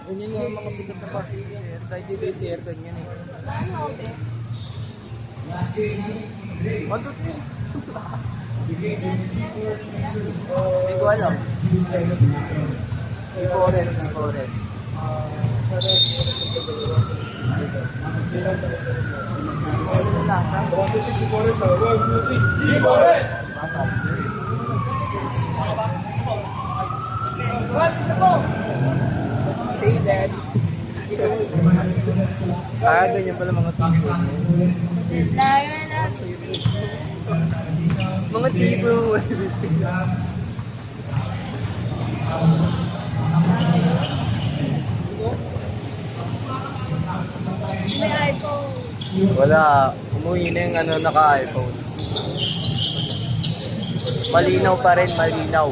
Ganyan yung mga sikat na passenger. Kahit dito yung air ganyan eh. Ano ito? Hindi ko alam. Di Forest. David. Ganyan pala mga tipo. Mga tipo. May iPhone. Wala. Umuwi na yung naka-iPhone. Malinaw pa rin, malinaw.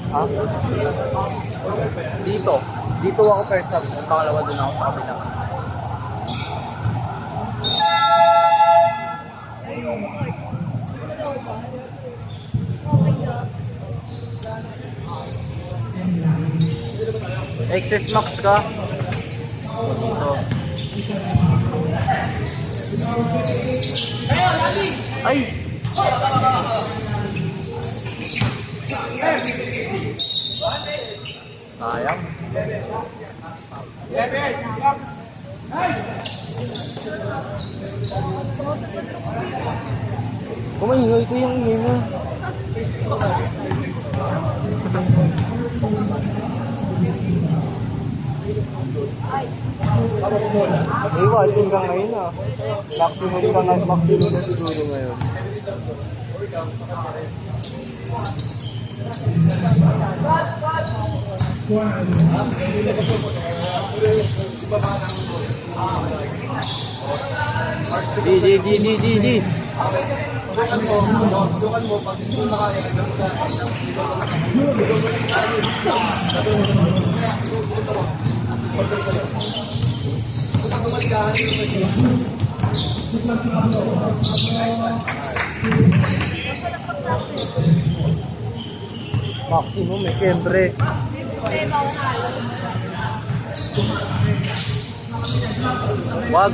Ha? Dito. Dito ako first time. Pangalawa doon ako sa kabila. XS Max ka? Dito. Ay! Sayang. Kumaingay ito yung ingay mo. Mag-iwasin ka ngayon ah. Maximum na siguro ngayon. Di. Sukan mo pag hindi nakakailan sa maximum eh, siyempre. Wag.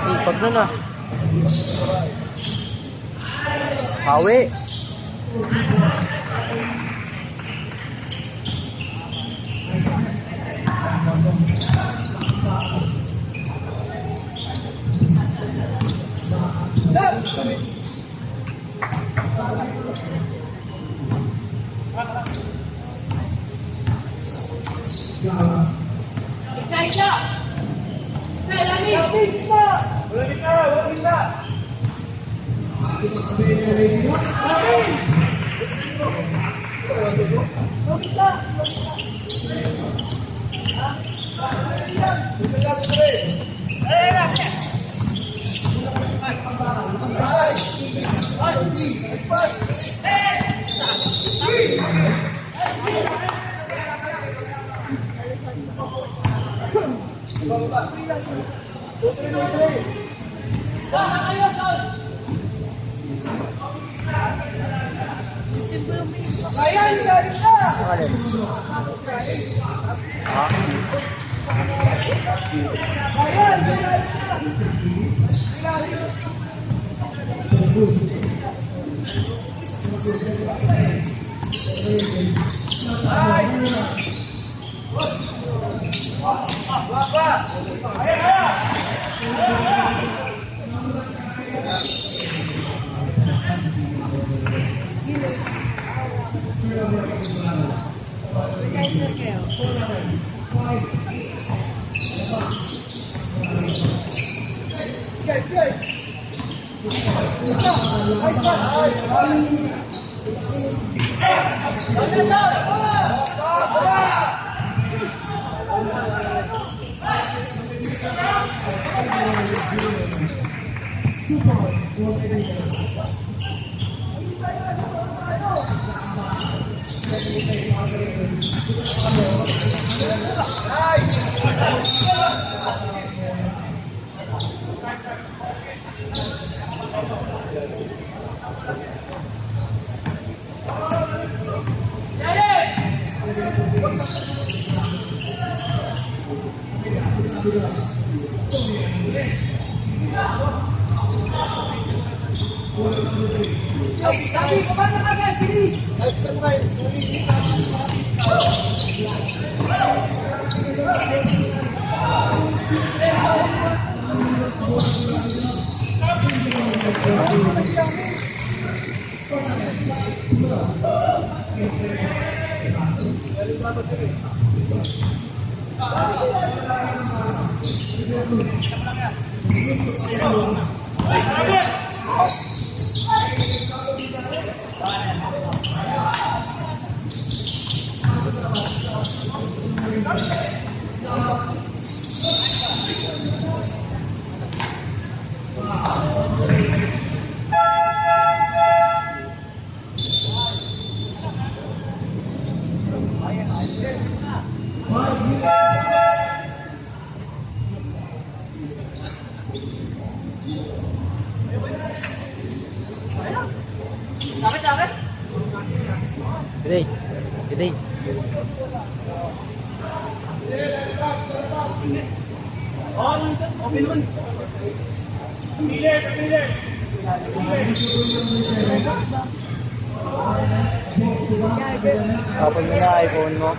Sipag na na. Hawi. Gede. Gede. Kapag mo na iPhone mo.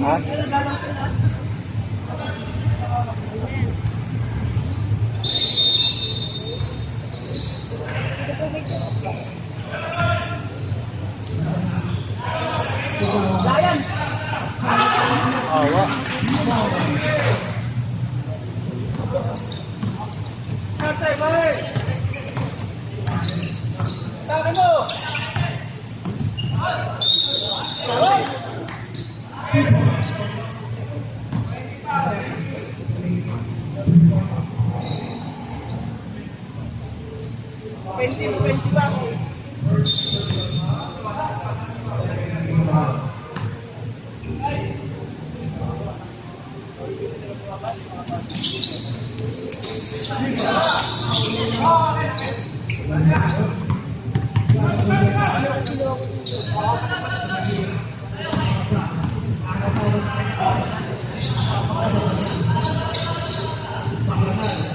Ha? Awa. Santay, pare! Takan mo! Offensive ako.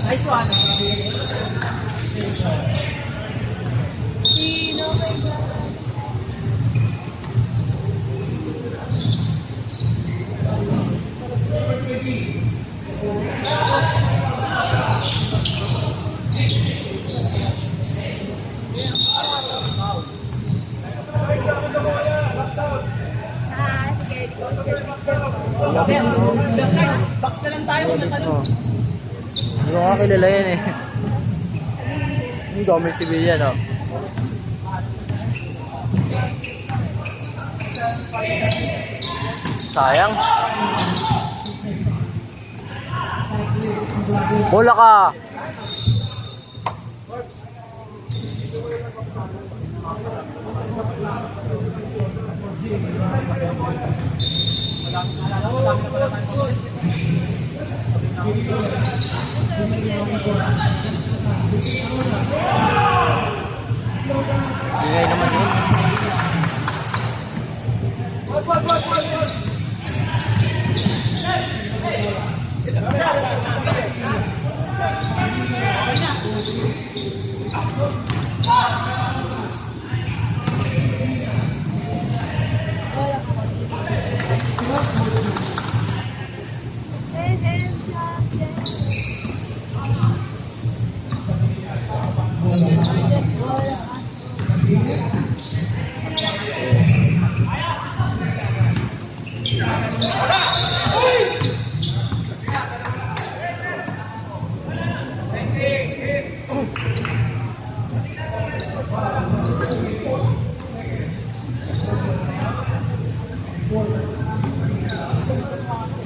Nice one. Sino kayo? Box na lang tayo kung natanong. Hindi ko nga kilala yan eh. Yung Gomez Civilian oh. Sayang. Bola ka. Bigay naman yun. Hey, hey,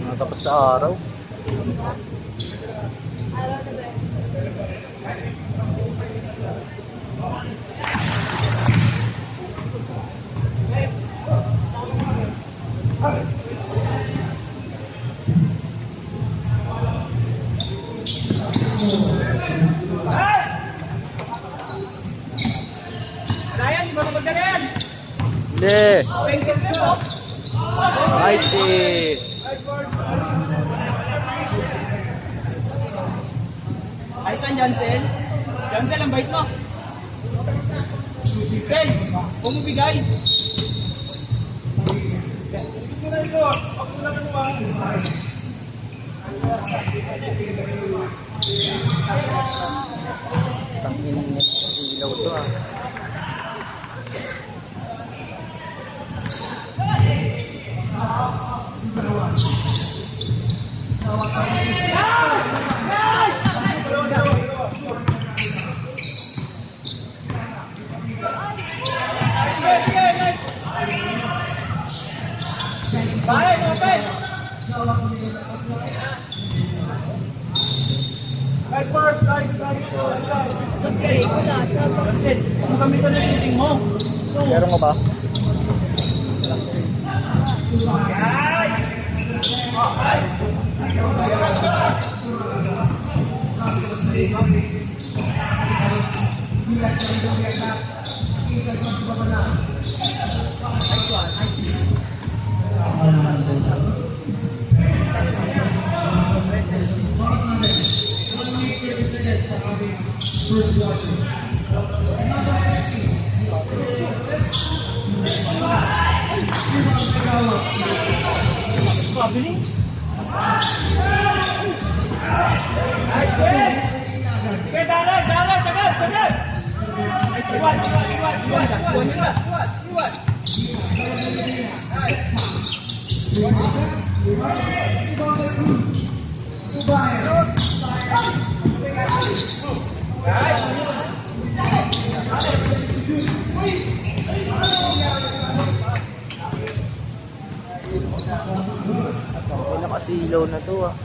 Natapat sa araw. Araw na ba? Ryan, di ba magdagayan? Hindi. Pencil na mo. Nice hit. Ay, saan Jansen? Jansen, ang bait mo. Sen, huwag mo bigay. Tangin ng ilaw to ah. Bakit, open! Nice works, nice. Okay, wala. Jansen, kung kami ito na shooting mo. Meron ka ba? Pabiling. Nice, sige, dalan, sagad. Iwan. Ako nakasilaw na to ah.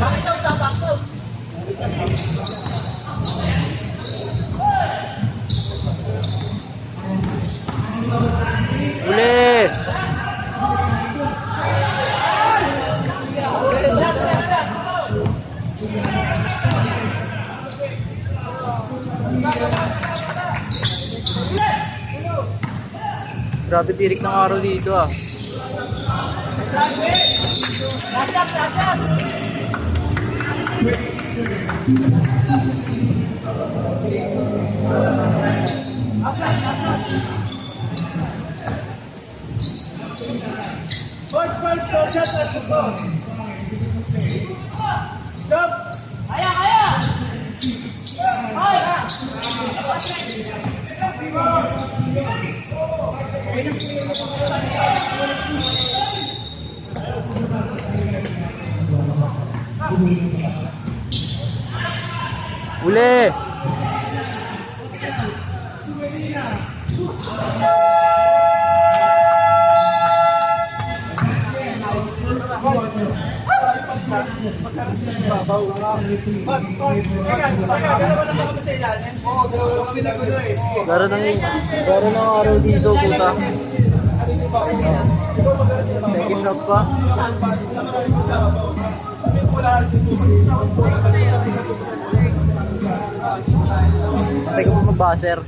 Box out. Uli! Grabe tirik ng araw dito ah. Lasyak. First, shot, let's go. Jump. Kaya. Uli! Garo ng araw dito, puta. Second half pa. Patay ko pa mag-buzzer.